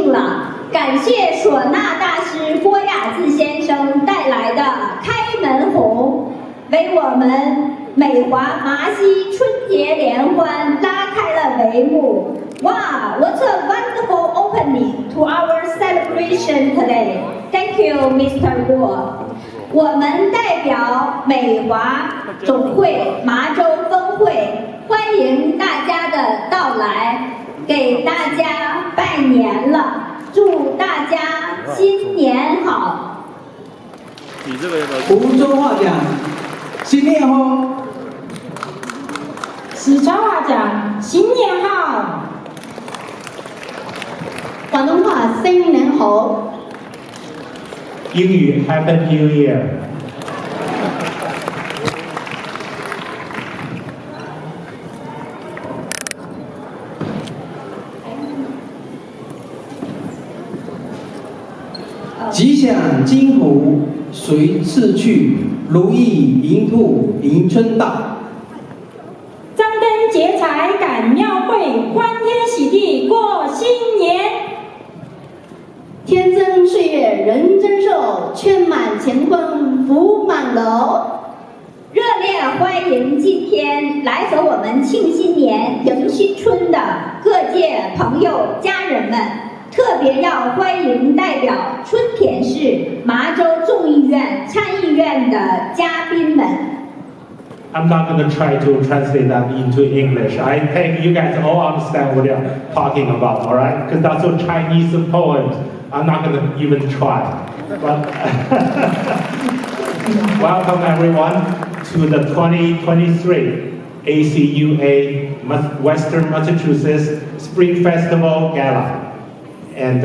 幸了，感谢唢呐大师郭雅志先生带来的《开门红》，为我们美华麻西春节联欢拉开了帷幕。Wow, what a wonderful opening to our celebration today. Thank you, Mr. Guo. 我们代表美华总会麻州分会欢迎大家的到来，给大家拜年了，祝大家新年好。福州话讲，新年好。四川话讲，新年好。广东话新年好。英语 Happy New Year。吉祥金虎随志去，如意迎兔迎春到。张灯结彩赶庙会，欢天喜地过新年。天增岁月人增寿，圈满乾坤福满楼。热烈欢迎今天来和我们庆新年、迎新春的各界朋友、家人们，特别要欢迎代表春田市麻州众议院参议院的嘉宾们。I'm not going to try to translate that into English. I think you guys all understand what they're talking about, all right? Because that's a Chinese poem. I'm not going to even try. But welcome everyone to the 2023 ACUA Western Massachusetts Spring Festival Gala. And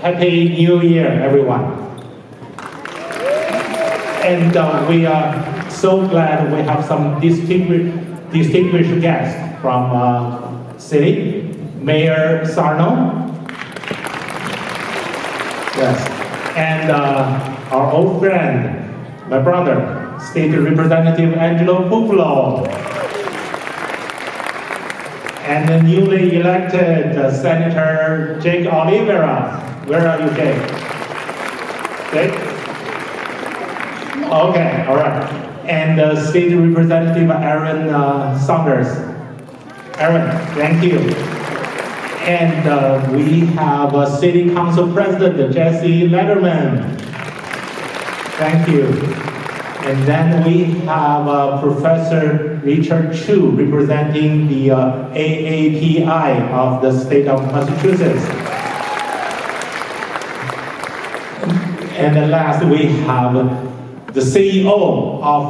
Happy New Year, everyone. And we are so glad we have some distinguished guests from city. Mayor Sarno. Yes. And our old friend, my brother, State Representative Angelo Puplo. And the newly elected Senator Jake Oliveira. Where are you, Jake? Jake? Okay, all right. And State Representative Aaron Saunders. Aaron, thank you. And we have City Council President Jesse Letterman. Thank you. And then we have Professor Richard Chu representing the AAPI of the state of Massachusetts. And then last we have the CEO of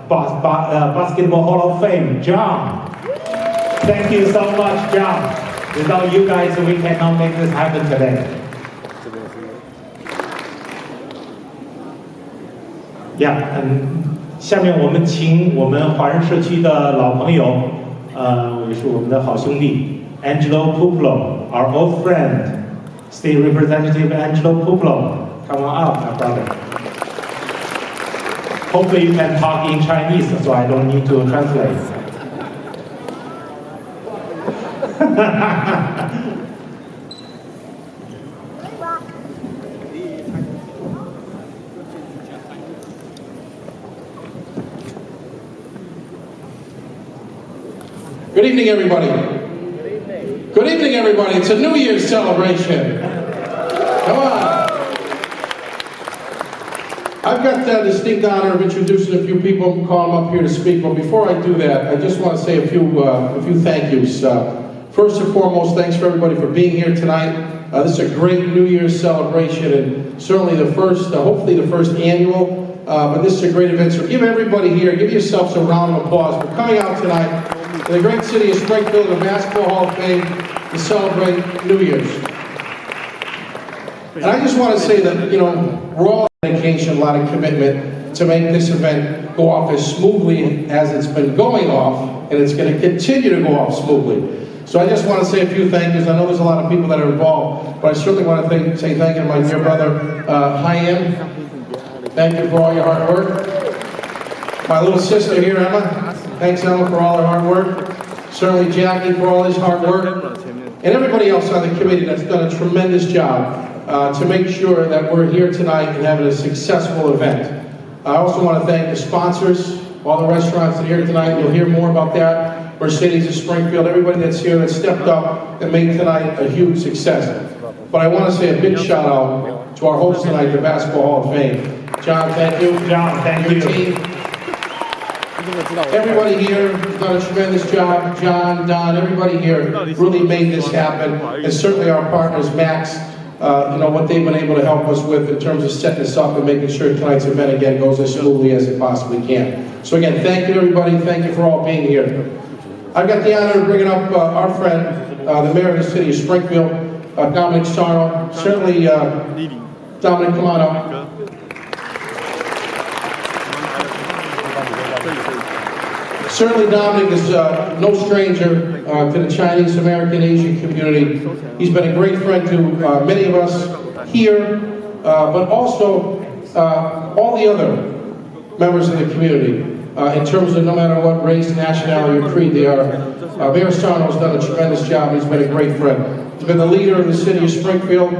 Basketball Hall of Fame, John. Thank you so much, John. Without you guys, we cannot make this happen today. Yeah, 下面我们请我们华人社区的老朋友，也是我们的好兄弟 Angelo Puplo, our old friend, State Representative Angelo Puplo. Come on up, my brother. Hopefully you can talk in Chinese, so I don't need to translate. Good evening, everybody. Good evening. Good evening, everybody. It's a New Year's celebration. Come on. I've got the distinct honor of introducing a few people and calling them up here to speak. But before I do that, I just want to say a few thank yous. First and foremost, thanks for everybody for being here tonight. This is a great New Year's celebration, and certainly the first, hopefully the first annual. But this is a great event. So give everybody here, give yourselves a round of applause for coming out tonight to the great city of Springfield, the Basketball Hall of Fame, to celebrate New Year's. And I just want to say that, you know, we're all dedication, a lot of commitment to make this event go off as smoothly as it's been going off, and it's going to continue to go off smoothly. So I just want to say a few thank yous. I know there's a lot of people that are involved, but I certainly want to say thank you to my dear brother, Hayam. Thank you for all your hard work. My little sister here, Emma. Thanks, Emma, for all her hard work. Certainly Jackie for all his hard work. and everybody else on the committee that's done a tremendous job to make sure that we're here tonight and having a successful event. I also want to thank the sponsors, all the restaurants that are here tonight. You'll hear more about that. Mercedes of Springfield, everybody that's here that stepped up and made tonight a huge success. But I want to say a big shout out to our host tonight, the Basketball Hall of Fame. John, thank you. John, thank Your you. team. Everybody here has done a tremendous job. John, Don, everybody here really made this happen. And certainly our partners, Max, what they've been able to help us with in terms of setting this up and making sure tonight's event again goes as smoothly as it possibly can. So again, thank you everybody. Thank you for all being here. I've got the honor of bringing up our friend, the mayor of the city of Springfield, Dominic Sarno. Certainly, Dominic, come on up. Certainly Dominic is no stranger to the Chinese American Asian community. He's been a great friend to many of us here, but also all the other members of the community in terms of no matter what race, nationality, or creed they are. Mayor Sarno has done a tremendous job. He's been a great friend. He's been the leader of the city of Springfield.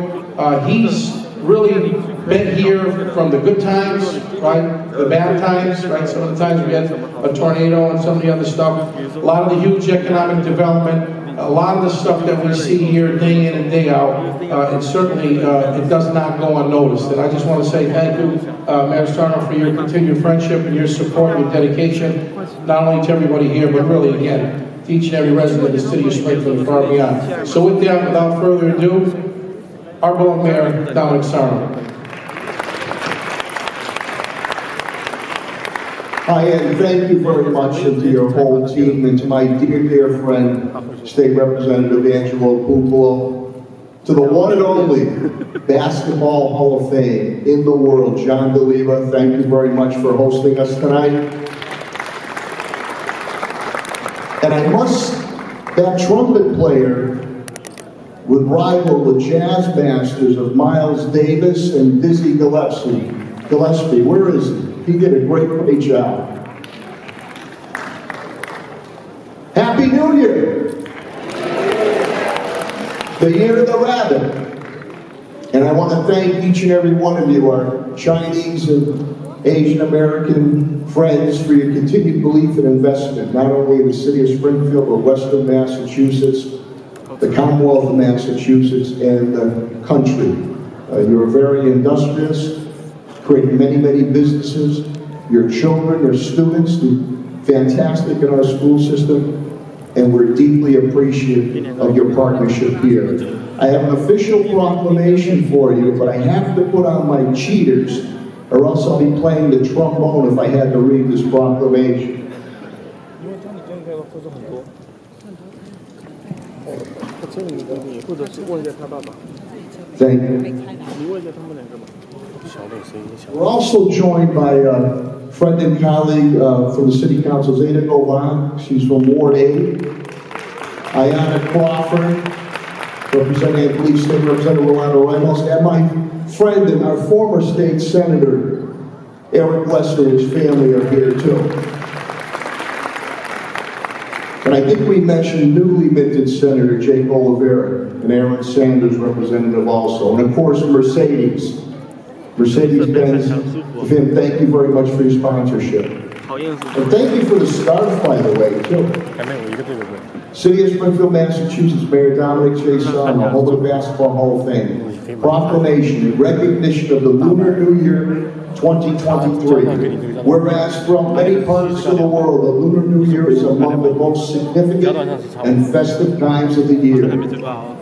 He's really been here from the good times, right? The bad times, right? Some of the times we had a tornado and some of the other stuff. A lot of the huge economic development, a lot of the stuff that we see here day in and day out, and certainly it does not go unnoticed. And I just want to say thank you, Mayor Sarno, for your continued friendship and your support and your dedication, not only to everybody here, but really, again, to each and every resident of the city of Springfield and far beyond. So with that, without further ado, our beloved Mayor, Dominic Sarno. Hi, and thank you very much to your whole team and to my dear, dear friend, State Representative Angelo Pupolo, to the one and only Basketball Hall of Fame in the world, John DeLiva. Thank you very much for hosting us tonight. And I must, that trumpet player would rival the jazz masters of Miles Davis and Dizzy Gillespie. Where is he? He did a great job. Happy New Year! The year of the rabbit. And I want to thank each and every one of you, our Chinese and Asian American friends, for your continued belief and investment, not only in the city of Springfield, but Western Massachusetts, the Commonwealth of Massachusetts, and the country. You're very industrious, creating many, many businesses. Your children, your students, do fantastic in our school system, and we're deeply appreciative of your partnership here. I have an official proclamation for you, but I have to put on my cheaters, or else I'll be playing the trombone if I had to read this proclamation. Thank you. We're also joined by a friend and colleague from the City Council, Zeta Govan. She's from Ward 8. Ayanna Crawford, representing, I believe, State Representative Rolando Ramos, and my friend and our former state senator, Eric Lester, and his family are here too. And I think we mentioned newly minted Senator Jake Oliveira and Aaron Sanders, representative also. And of course, Mercedes-Benz, Vim, thank you very much for your sponsorship. And thank you for the scarf, by the way, too. City of Springfield, Massachusetts, Mayor Dominic J. Sarno, home of the Basketball Hall of Fame. Proclamation in recognition of the Lunar New Year 2023. Whereas from many parts of the world, the Lunar New Year is among the most significant and festive times of the year.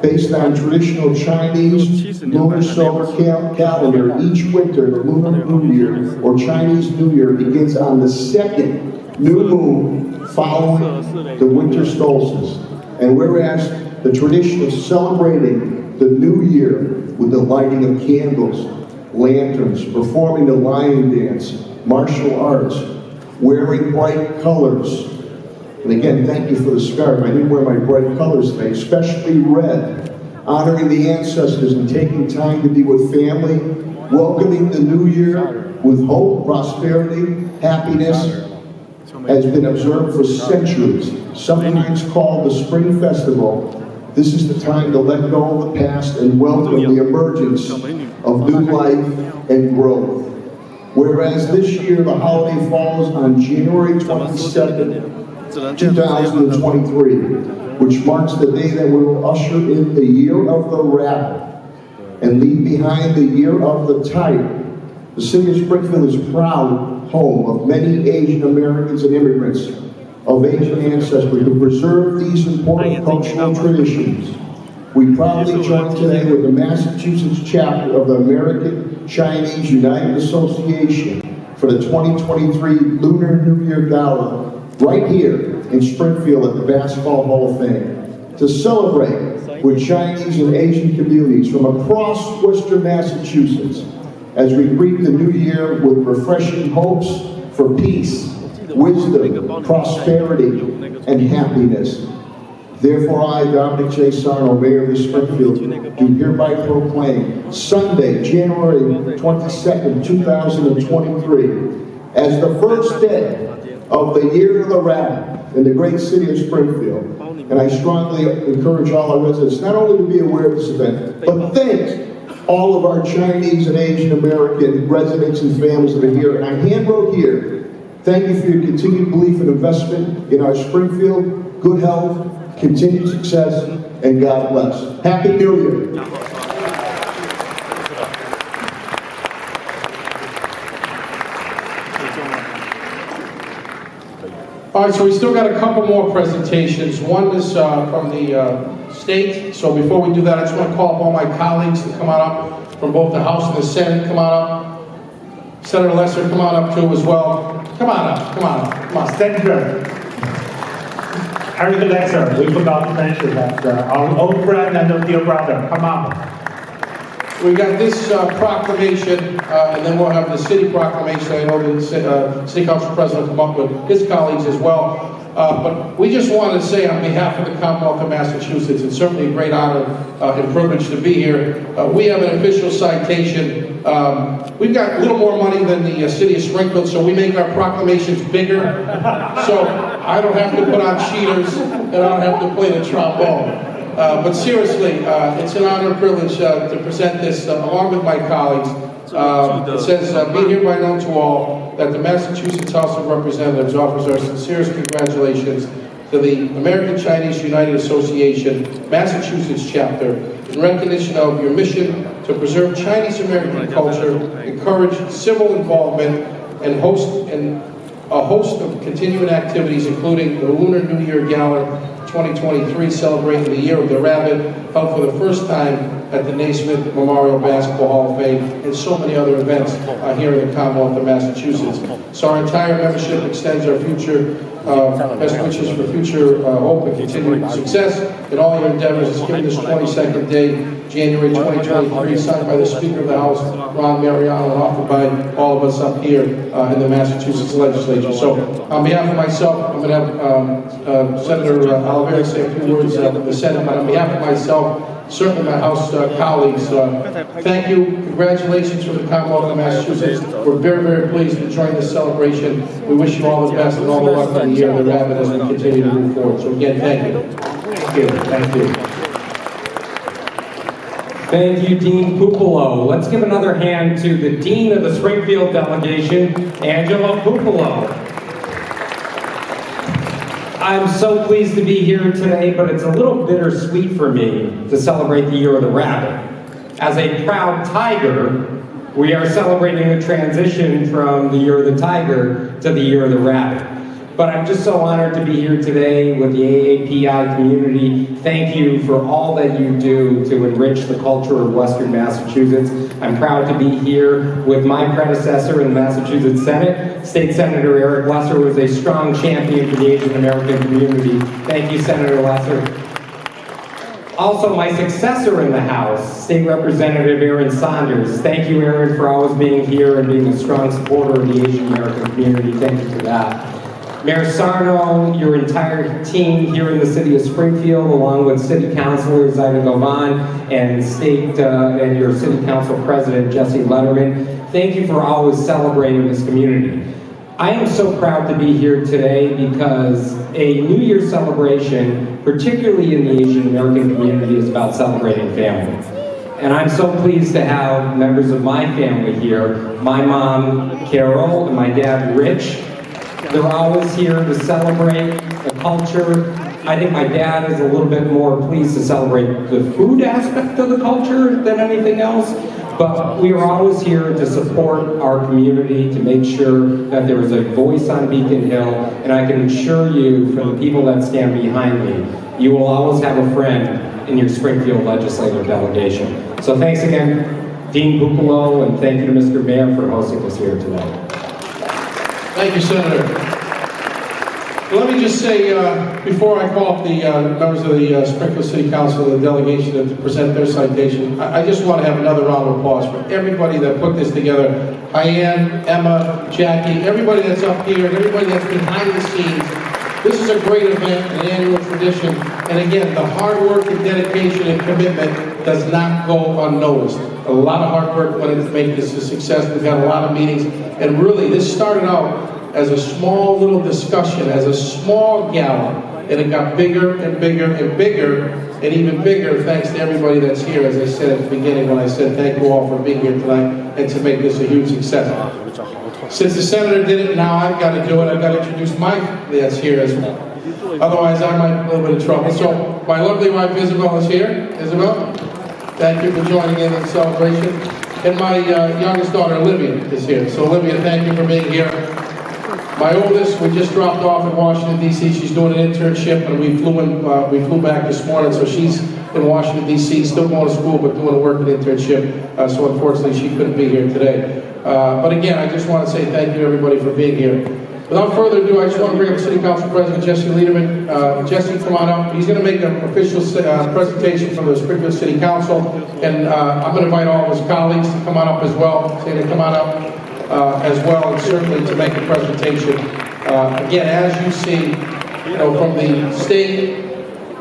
Based on traditional Chinese lunar solar calendar, each winter, the Lunar New Year, or Chinese New Year, begins on the second new moon following the winter solstice. And whereas the tradition of celebrating the new year with the lighting of candles, lanterns, performing the lion dance, martial arts, wearing bright colors. And again, thank you for the scarf. I didn't wear my bright colors today, especially red. Honoring the ancestors and taking time to be with family, welcoming the new year with hope, prosperity, happiness, has been observed for centuries. Sometimes called the Spring Festival, This is the time to let go of the past and welcome the emergence of new life and growth. Whereas this year the holiday falls on January 22nd, 2023, which marks the day that we will usher in the year of the rabbit and leave behind the year of the tiger. The city of Springfield is proud home of many Asian Americans and immigrants of Asian ancestry who preserve these important cultural traditions. We proudly join today with the Massachusetts chapter of the American Chinese United Association for the 2023 Lunar New Year Gala right here in Springfield at the Basketball Hall of Fame to celebrate with Chinese and Asian communities from across Western Massachusetts as we greet the new year with refreshing hopes for peace, wisdom, prosperity, and happiness. Therefore, I, Dominic J. Sarno, Mayor of Springfield, do hereby proclaim Sunday, January 22nd, 2023, as the first day of the Year of the Rabbit in the great city of Springfield. And I strongly encourage all our residents not only to be aware of this event, but thank all of our Chinese and Asian American residents and families that are here. And I handwrote here, thank you for your continued belief and investment in our Springfield, good health, continued success, and God bless. Happy New Year. All right, so we still got a couple more presentations. One is from the state. So before we do that, I just want to call up all my colleagues to come on up from both the House and the Senate. Come on up. Senator Lesser, come on up too as well. Come on up, come on up, come on. Senator Eric Lesser, we forgot to mention that our old friend and dear brother. Come on. We got this proclamation, and then we'll have the city proclamation. I know the City Council President will come up with his colleagues as well. But we just wanted to say on behalf of the Commonwealth of Massachusetts, it's certainly a great honor and privilege to be here. We have an official citation. We've got a little more money than the city of Springfield, so we make our proclamations bigger. So I don't have to put on cheaters, and I don't have to play the trombone. But seriously, it's an honor and privilege to present this along with my colleagues. It says, be hereby known to all that the Massachusetts House of Representatives offers our sincerest congratulations to the American Chinese United Association, Massachusetts chapter, in recognition of your mission to preserve Chinese American culture, encourage civil involvement, and a host of continuing activities, including the Lunar New Year Gala 2023, celebrating the Year of the Rabbit, held for the first time at the Naismith Memorial Basketball Hall of Fame, and so many other events here in the Commonwealth of Massachusetts. So our entire membership extends our best wishes for future hope and continued success in all your endeavors. It's given this 22nd day, January 2023, signed by the Speaker of the House, Ron Mariano, and offered by all of us up here in the Massachusetts Legislature. So on behalf of myself, I'm going to have Senator Oliveira say a few words in the Senate, but on behalf of myself, certainly my House colleagues, thank you, congratulations from the Commonwealth of Massachusetts. We're very, very pleased to join this celebration. We wish you all the best and all the luck for the Year of the Rabbit as we continue to move forward. So again, thank you. Thank you. Thank you. Thank you, Dean Pupolo. Let's give another hand to the Dean of the Springfield delegation, Angela Pupolo. I'm so pleased to be here today, but it's a little bittersweet for me to celebrate the Year of the Rabbit. As a proud tiger, we are celebrating the transition from the Year of the Tiger to the Year of the Rabbit. But I'm just so honored to be here today with the AAPI community. Thank you for all that you do to enrich the culture of Western Massachusetts. I'm proud to be here with my predecessor in the Massachusetts Senate, State Senator Eric Lesser, who is a strong champion for the Asian American community. Thank you, Senator Lesser. Also, my successor in the House, State Representative Aaron Saunders. Thank you, Aaron, for always being here and being a strong supporter of the Asian American community. Thank you for that. Mayor Sarno, your entire team here in the city of Springfield, along with City Councilor Zaida Govan and and your City Council President Jesse Letterman, thank you for always celebrating this community. I am so proud to be here today because a New Year's celebration particularly in the Asian American community, is about celebrating family. And I'm so pleased to have members of my family here, my mom, Carol, and my dad, Rich. They're always here to celebrate the culture. I think my dad is a little bit more pleased to celebrate the food aspect of the culture than anything else. But we are always here to support our community, to make sure that there is a voice on Beacon Hill, and I can assure you, from the people that stand behind me, you will always have a friend in your Springfield legislative delegation. So thanks again, Dean Buccolo, and thank you to Mr. Mayor for hosting us here today. Thank you, Senator. Let me just say, before I call up the members of the Springfield City Council and the delegation to present their citation, I just want to have another round of applause for everybody that put this together. Diane, Emma, Jackie, everybody that's up here, and everybody that's behind the scenes. This is a great event, an annual tradition, and again, the hard work and dedication and commitment does not go unnoticed. A lot of hard work went into making this a success. We've had a lot of meetings, and really, this started out as a small little discussion, as a small gala, and it got bigger and bigger and bigger, and even bigger thanks to everybody that's here, as I said at the beginning when I said thank you all for being here tonight and to make this a huge success. Since the senator did it, now I've got to do it. I've got to introduce my that's here as well. Otherwise, I might be a little bit of trouble. So, my lovely wife Isabel is here. Isabel, thank you for joining in the celebration. And my youngest daughter Olivia is here. So Olivia, thank you for being here. My oldest, we just dropped off in Washington, D.C. She's doing an internship, and we flew back this morning, so she's in Washington, D.C., still going to school, but doing a work and internship, so unfortunately she couldn't be here today. But again, I just want to say thank you to everybody for being here. Without further ado, I just want to bring up City Council President Jesse Lederman. Jesse, come on up. He's going to make an official presentation from the Springfield City Council, and I'm going to invite all of his colleagues to come on up as well. Say to come on up. As well, and certainly to make a presentation. Again, as you see, from the state,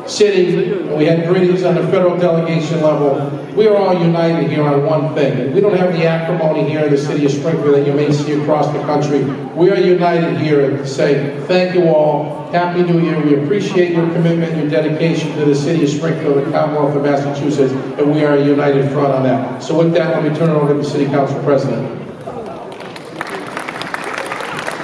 city, we had greetings on the federal delegation level. We are all united here on one thing. We don't have the acrimony here in the city of Springfield that you may see across the country. We are united here to say thank you all. Happy New Year. We appreciate your commitment, your dedication to the city of Springfield and Commonwealth of Massachusetts, and we are a united front on that. So with that, let me turn it over to the City Council President.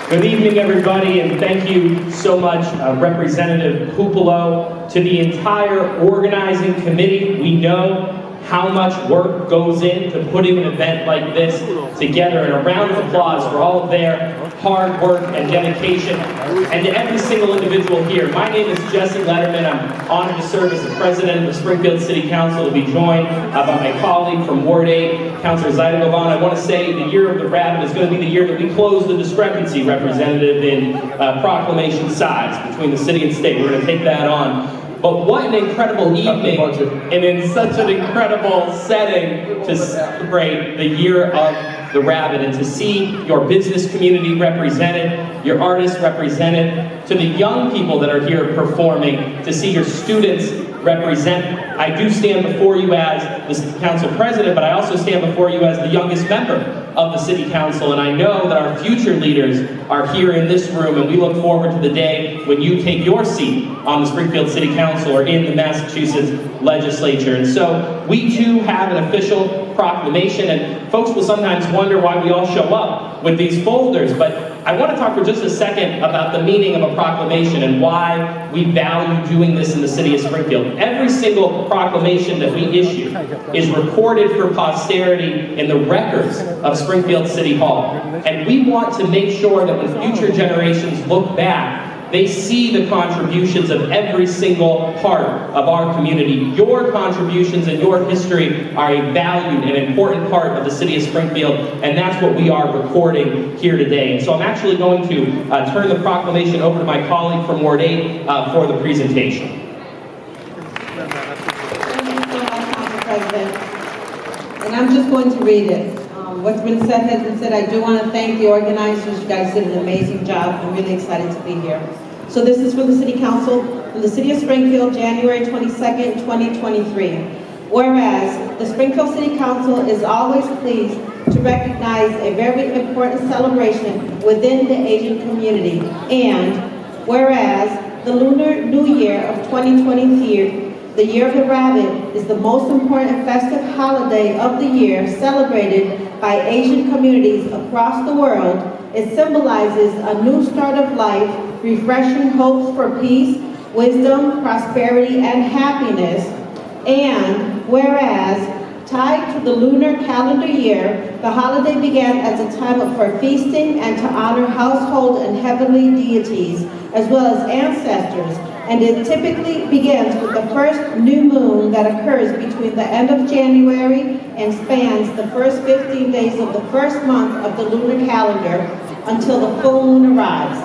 Good evening, everybody, and thank you so much, Representative Buccolo, to the entire organizing committee. We know how much work goes into putting an event like this together, and a round of applause for all of their hard work and dedication, and to every single individual here. My name is Jesse Lederman. I'm honored to serve as the president of the Springfield City Council, to be joined by my colleague from Ward 8, Councilor Zaida Govan. I want to say the year of the rabbit is going to be the year that we close the discrepancy, Representative, in proclamation size between the city and state. We're going to take that on. But what an incredible evening, and in such an incredible setting to celebrate the year of the rabbit, and to see your business community represented, your artists represented, to the young people that are here performing, to see your students represent. I do stand before you as the council president, but I also stand before you as the youngest member of the city council, and I know that our future leaders are here in this room, and we look forward to the day when you take your seat on the Springfield City Council or in the Massachusetts legislature. And so we too have an official proclamation, and folks will sometimes wonder why we all show up with these folders, but I want to talk for just a second about the meaning of a proclamation and why we value doing this in the city of Springfield. Every single proclamation that we issue is recorded for posterity in the records of Springfield City Hall. And we want to make sure that when future generations look back, they see the contributions of every single part of our community. Your contributions and your history are a valued and important part of the city of Springfield, and that's what we are recording here today. And so I'm actually going to turn the proclamation over to my colleague from Ward 8 for the presentation. Thank you so much, Council President. And I'm just going to read it. What's been said has been said. I do want to thank the organizers. You guys did an amazing job. I'm really excited to be here. So this is for the City Council in the City of Springfield, January 22nd, 2023. Whereas the Springfield City Council is always pleased to recognize a very important celebration within the Asian community. And whereas the Lunar New Year of 2023, the Year of the Rabbit, is the most important festive holiday of the year celebrated by Asian communities across the world. It symbolizes a new start of life, refreshing hopes for peace, wisdom, prosperity, and happiness. And whereas tied to the lunar calendar year, the holiday began as a time for feasting and to honor household and heavenly deities, as well as ancestors, and it typically begins with the first new moon that occurs between the end of January and spans the first 15 days of the first month of the lunar calendar until the full moon arrives.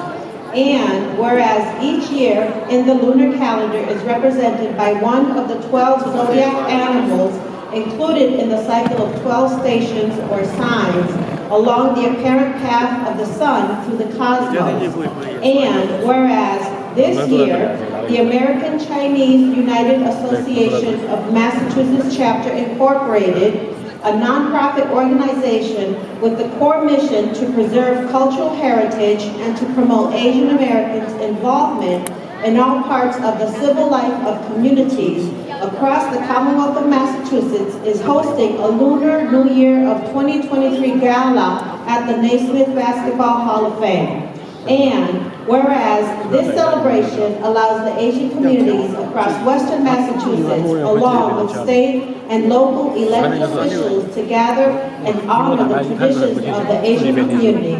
And whereas each year in the lunar calendar is represented by one of the 12 zodiac animals included in the cycle of 12 stations or signs along the apparent path of the sun through the cosmos. And whereas this year, the American Chinese United Association of Massachusetts Chapter Incorporated, a nonprofit organization with the core mission to preserve cultural heritage and to promote Asian Americans' involvement in all parts of the civil life of communities across the Commonwealth of Massachusetts, is hosting a Lunar New Year of 2023 gala at the Naismith Basketball Hall of Fame. And whereas this celebration allows the Asian communities across Western Massachusetts, along with state and local elected officials, to gather and honor the traditions of the Asian community.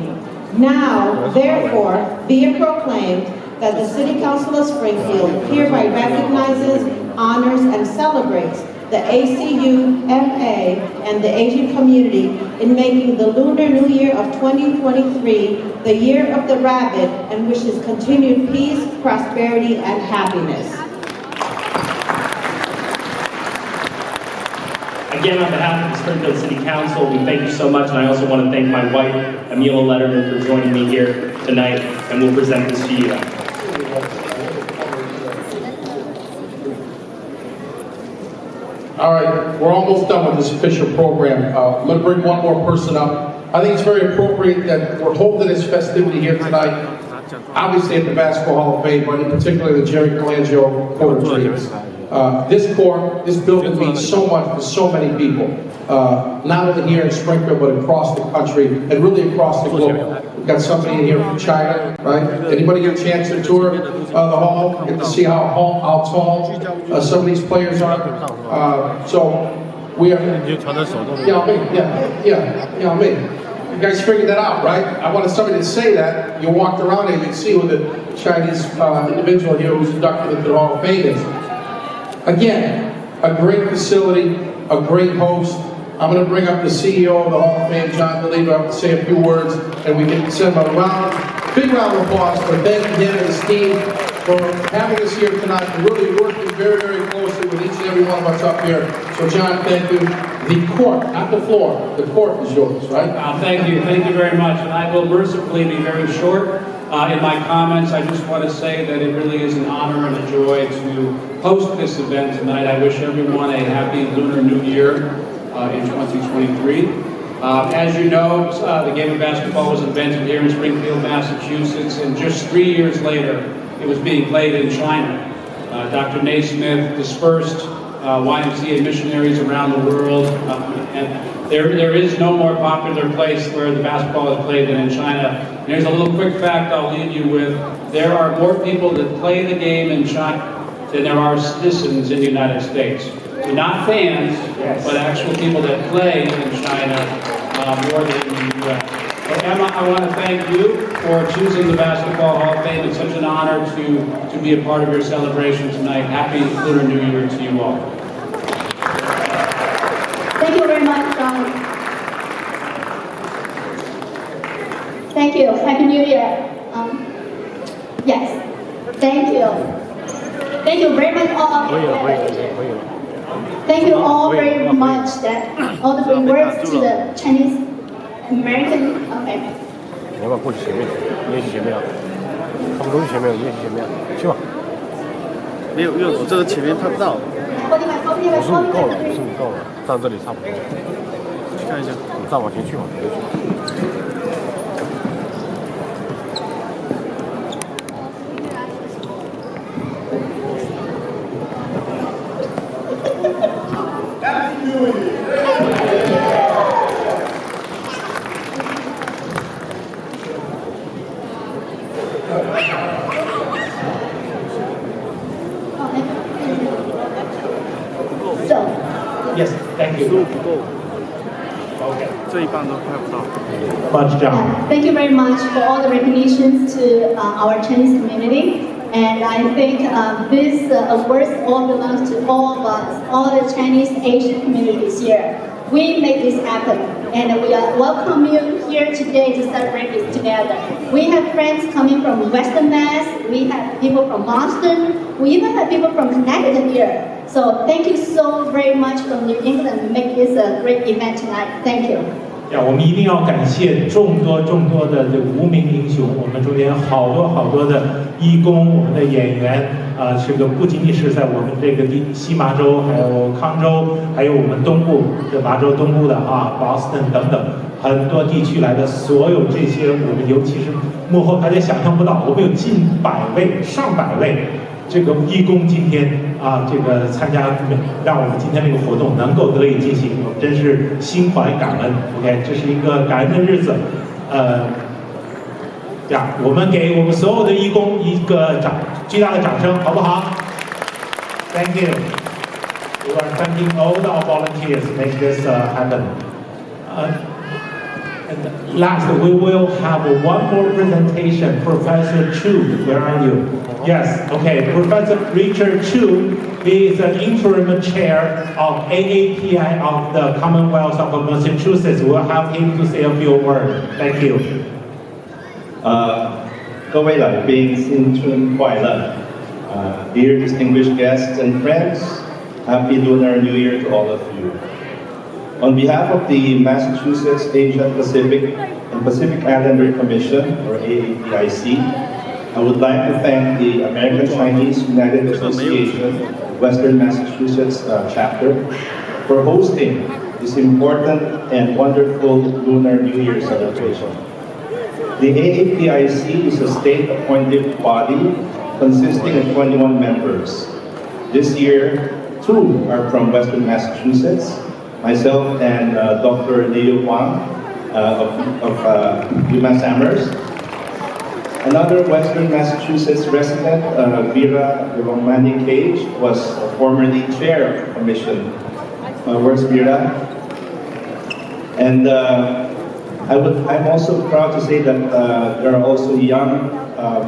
Now, therefore, be it proclaimed that the City Council of Springfield hereby recognizes, honors, and celebrates the ACU, MA, and the Asian community in making the Lunar New Year of 2023 the Year of the Rabbit, and wishes continued peace, prosperity, and happiness. Again, on behalf of the Springfield City Council, we thank you so much, and I also want to thank my wife, Amelia Letterman, for joining me here tonight, and we'll present this to you. All right, we're almost done with this official program. I'm going to bring one more person up. I think it's very appropriate that we're holding this festivity here tonight, obviously at the Basketball Hall of Fame, but in particular the Jerry Colangelo Court of Dreams. This court, this building means so much to so many people, not only here in Springfield, but across the country and really across the globe. We've got somebody in here from China, right? Anybody get a chance to tour the hall? Get to see how tall some of these players are. So we are. Yeah, me. You guys figured that out, right? I wanted somebody to say that. You walked around and you can see who the Chinese individual here who's inducted into the Hall of Fame is. Again, a great facility, a great host. I'm going to bring up the CEO of the Hall of Fame, John DeLiva, to say a few words, and we can send him a big round of applause for thanking him and his team for having us here tonight and really working very, very closely with each and every one of us up here. So, John, thank you. The court, not the floor. The court is yours, right? Thank you very much. And I will mercifully be very short in my comments. I just want to say that it really is an honor and a joy to host this event tonight. I wish everyone a happy Lunar New Year in 2023. As you know, the game of basketball was invented here in Springfield, Massachusetts, and just 3 years later, it was being played in China. Dr. Naismith dispersed YMCA missionaries around the world, and there is no more popular place where the basketball is played than in China. And here's a little quick fact I'll leave you with. There are more people that play the game in China than there are citizens in the United States. Not fans, but actual people that play in China more than in the U.S. So Emma, I want to thank you for choosing the Basketball Hall of Fame. It's such an honor to be a part of your celebration tonight. Happy Lunar New Year to you all. Thank you very much, John. Thank you. Happy New Year. Yes. Thank you. Thank you very much all. Thank you all very much that all the good words to the Chinese American family. 你要不要过去前面？练习前面啊？他们都是前面，练习前面，去吧。没有，因为我这个前面看不到。55够了，55够了，站这里差不多。去看一下，你再往前去嘛，往前去。Yes, thank you. 不够。OK， 这一半都拍不到。Much job. Thank you very much for all the recognitions to our Chinese community. And I think this awards all belongs to all of us, all the Chinese Asian communities here. We make this happen, and we welcome you here today to celebrate this together. We have friends coming from Western Mass, we have people from Boston, we even have people from Connecticut here. So thank you so very much from New England to make this a great event tonight. Thank you. 我们一定要感谢众多的这无名英雄，我们中间好多的义工，我们的演员这个不仅仅是在我们这个西麻州，还有康州，还有我们东部这麻州东部的Boston 等等很多地区来的所有这些，我们尤其是幕后大家想象不到，我们有近100位、上百位这个义工今天这个参加，让我们今天这个活动能够得以进行，我们真是心怀感恩。OK， 这是一个感恩的日子。我们给我们所有的义工一个巨大的掌声，好不好 ？Thank you. We are thanking all our volunteers to make this happen. And last, we will have one more presentation. Professor Chu, where are you? Yes, okay. Professor Richard Chu is the interim chair of AAPI of the Commonwealth of Massachusetts. We'll have him to say a few words. Thank you. 各位来宾，新春快乐！Dear distinguished guests and friends, Happy Lunar New Year to all of you. On behalf of the Massachusetts Asia Pacific and Pacific Islander Commission, or AAPIC, I would like to thank the American Chinese United Association Western Massachusetts chapter for hosting this important and wonderful Lunar New Year celebration. The AAPIC is a state-appointed body consisting of 21 members. This year, 2 are from Western Massachusetts, myself and Dr. Leo Huang of UMass Amherst. Another Western Massachusetts resident, Vera Romani Cage, was formerly chair of the commission. Where's Vera? And I'm also proud to say that there are also young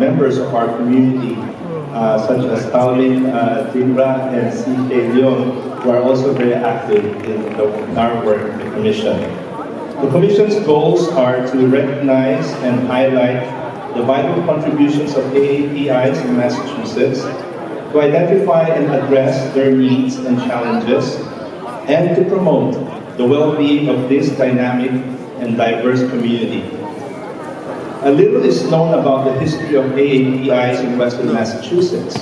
members of our community, such as Taolin Tinra and C.K. Leon, who are also very active in our work in the Commission. The Commission's goals are to recognize and highlight the vital contributions of AAPIs in Massachusetts, to identify and address their needs and challenges, and to promote the well-being of this dynamic and diverse community. A little is known about the history of AAPIs in Western Massachusetts,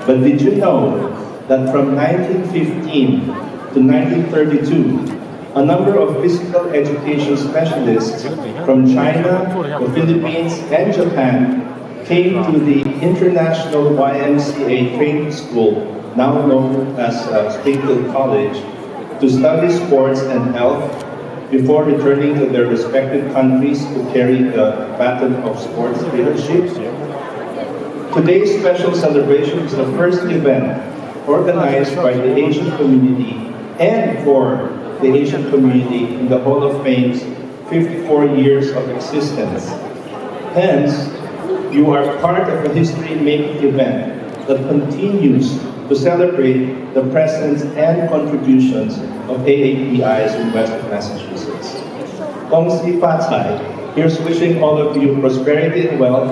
but did you know that from 1915 to 1932, a number of physical education specialists from China, the Philippines, and Japan came to the International YMCA Training School, now known as Springfield College, to study sports and health before returning to their respective countries to carry the baton of sports leadership. Today's special celebration is the first event organized by the Asian community and for the Asian community in the Hall of Fame's 54 years of existence. Hence, you are part of a history-making event that continues to celebrate the presence and contributions of AAPIs in Western Massachusetts. Gong Si Fa Cai, here's wishing all of you prosperity and wealth,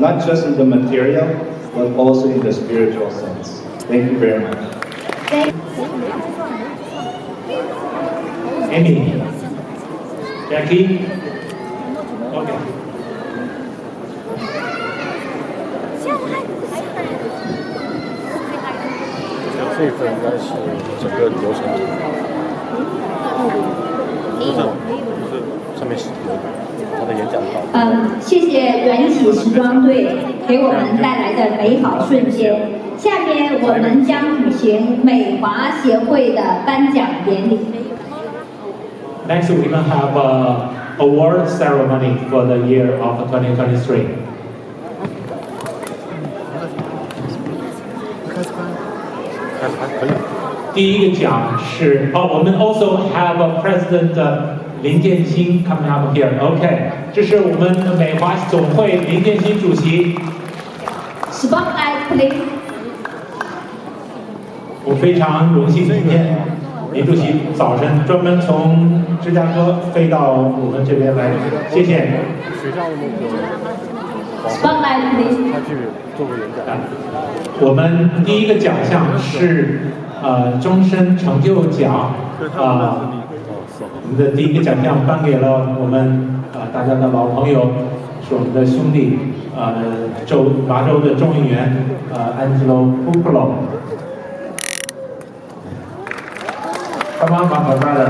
not just in the material, but also in the spiritual sense. Thank you very much. Amy, Jackie, okay. 这一份应该是整个流程图，上面是他的演讲稿。谢谢缘起时装队给我们带来的美好瞬间。下面我们将举行美华协会的颁奖典礼。Next, we're gonna have an award ceremony for the year of 2023. 可以。第一个奖是我们 also have a President 林建新 coming up here。OK， 这是我们的美华总会林建新主席。Spotlight, please. 我非常荣幸今天林主席早晨专门从芝加哥飞到我们这边来，谢谢。Spotlight, please. 他去做个演讲。我们第一个奖项是终身成就奖我们的第一个奖项颁给了我们大家的老朋友，是我们的兄弟麻州的众议员Angelo Pupolo。Come on, my brother。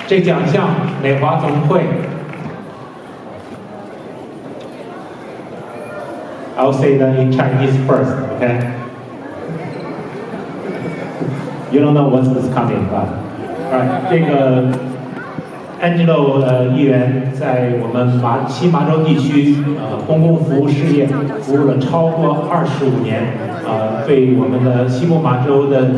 这奖项美华总会。I'll say that in Chinese first, okay? You don't know what's coming, but alright. 这个 Angelo 议员在我们西麻州地区公共服务事业服务了超过25年，对我们的西部麻州的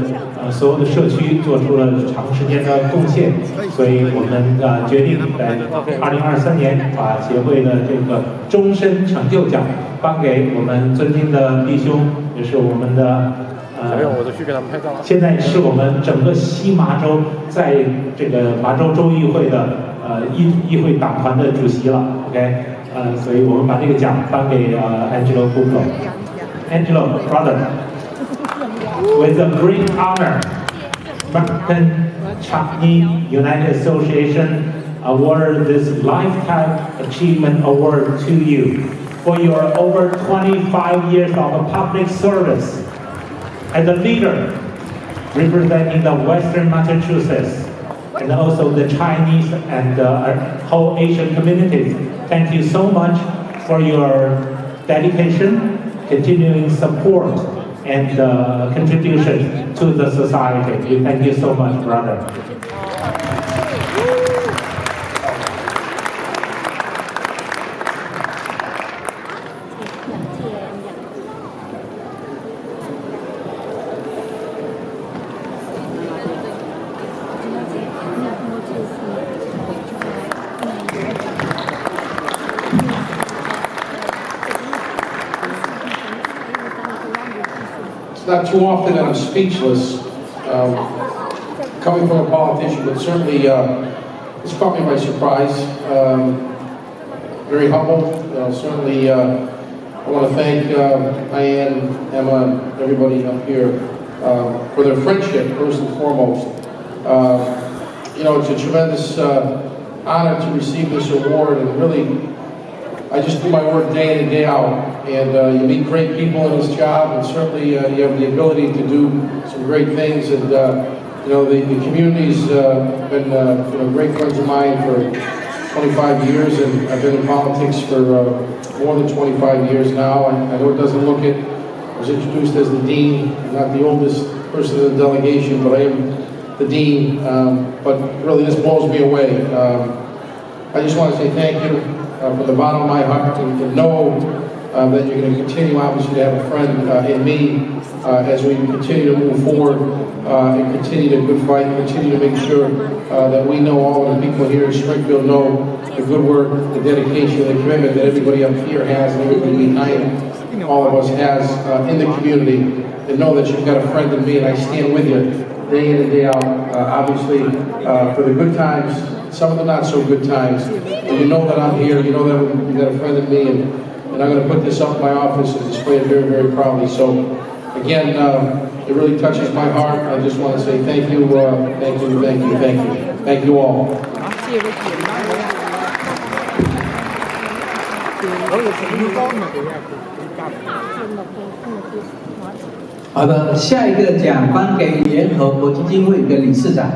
所有的社区做出了长时间的贡献，所以我们决定在2023年把协会的这个终身成就奖颁给我们尊敬的弟兄，也是我们的现在是我们整个西麻州在这个麻州州议会的议会党团的主席了 ，OK， 所以我们把这个奖颁给Angelo Pupolo。Angelo, brother, with a great honor, American Chinese United Association award this Lifetime Achievement Award to you for your over 25 years of public service as a leader representing the Western Massachusetts and also the Chinese and whole Asian communities. Thank you so much for your dedication, continuing support, and contribution to the society. Thank you so much, brother. 'It's not too often that I'm speechless, coming from a politician, but certainly it's caught me by surprise. Very humble. Certainly, I want to thank Diane, Emma, everybody up here for their friendship, first and foremost. It's a tremendous honor to receive this award, and really, I just do my work day in and day out, and you meet great people in this job, and certainly you have the ability to do some great things, and the community's been great friends of mine for 25 years, and I've been in politics for more than 25 years now. I know it doesn't look it. I was introduced as the dean, not the oldest person in the delegation, but I am the dean, but really this blows me away. I just want to say thank you from the bottom of my heart, to know that you're going to continue, obviously, to have a friend in me as we continue to move forward and continue to good fight, continue to make sure that we know, all of the people here in Springfield know the good work, the dedication, the commitment that everybody up here has, and everybody behind all of us has in the community, and know that you've got a friend in me, and I stand with you day in and day out, obviously, for the good times, some of the not so good times. And you know that I'm here, you know that you've got a friend in me, and I'm going to put this up in my office and display it very, very proudly. So, again, it really touches my heart. I just want to say thank you, thank you, thank you, thank you. Thank you all. 好的，下一个奖颁给联合国基金会的理事长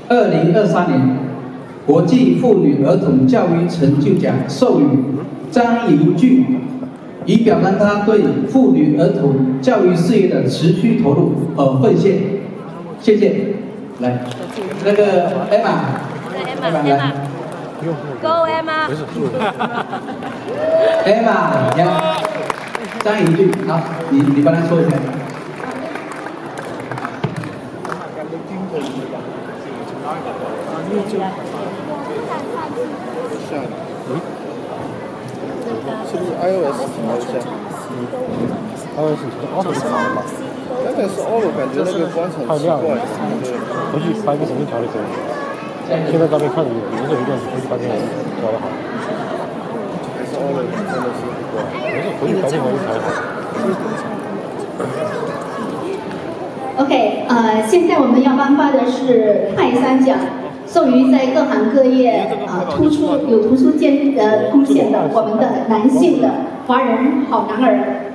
，2023年国际妇女儿童教育成就奖授予张莹俊，以表彰她对妇女儿童教育事业的持续投入和奉献。谢谢。来，那个 Emma 来。Go Emma。Emma， 你看，张莹俊，好，你帮他说一下。是不是 iOS 调一下？iOS 调auto 就好了嘛。但是 auto 感觉那个光很奇怪。回去把一个神经调就可以。现在照片看着有这个问题，回去把这个调得好。还是 auto 真的是不怪。没事，回去把这个调好。OK， 现在我们要颁发的是泰山奖，授予在各行各业突出贡献的我们的男性的华人好男儿。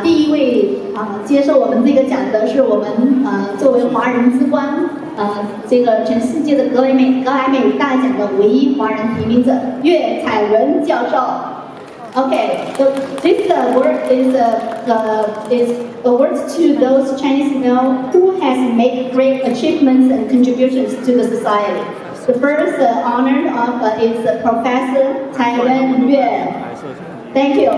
第一位接受我们这个奖的是我们作为华人之光这个全世界的格莱美大奖的唯一华人提名者岳彩文教授。Okay, so this award is awards to those Chinese male who has made great achievements and contributions to the society. The first honor of is Professor Taiwan Yue. Thank you.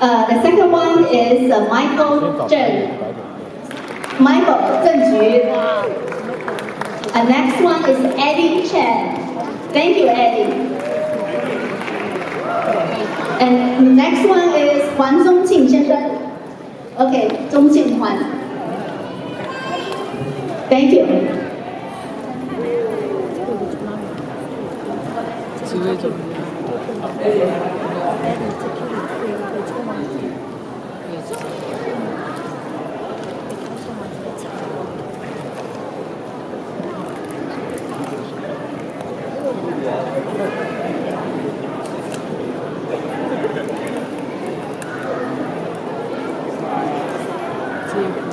The second one is Michael Zheng. Michael Zheng Ju. Next one is Eddie Chen. Thank you, Eddie. And the next one is 黄宗庆先生. Okay, 宗庆黄. Thank you. Thank you.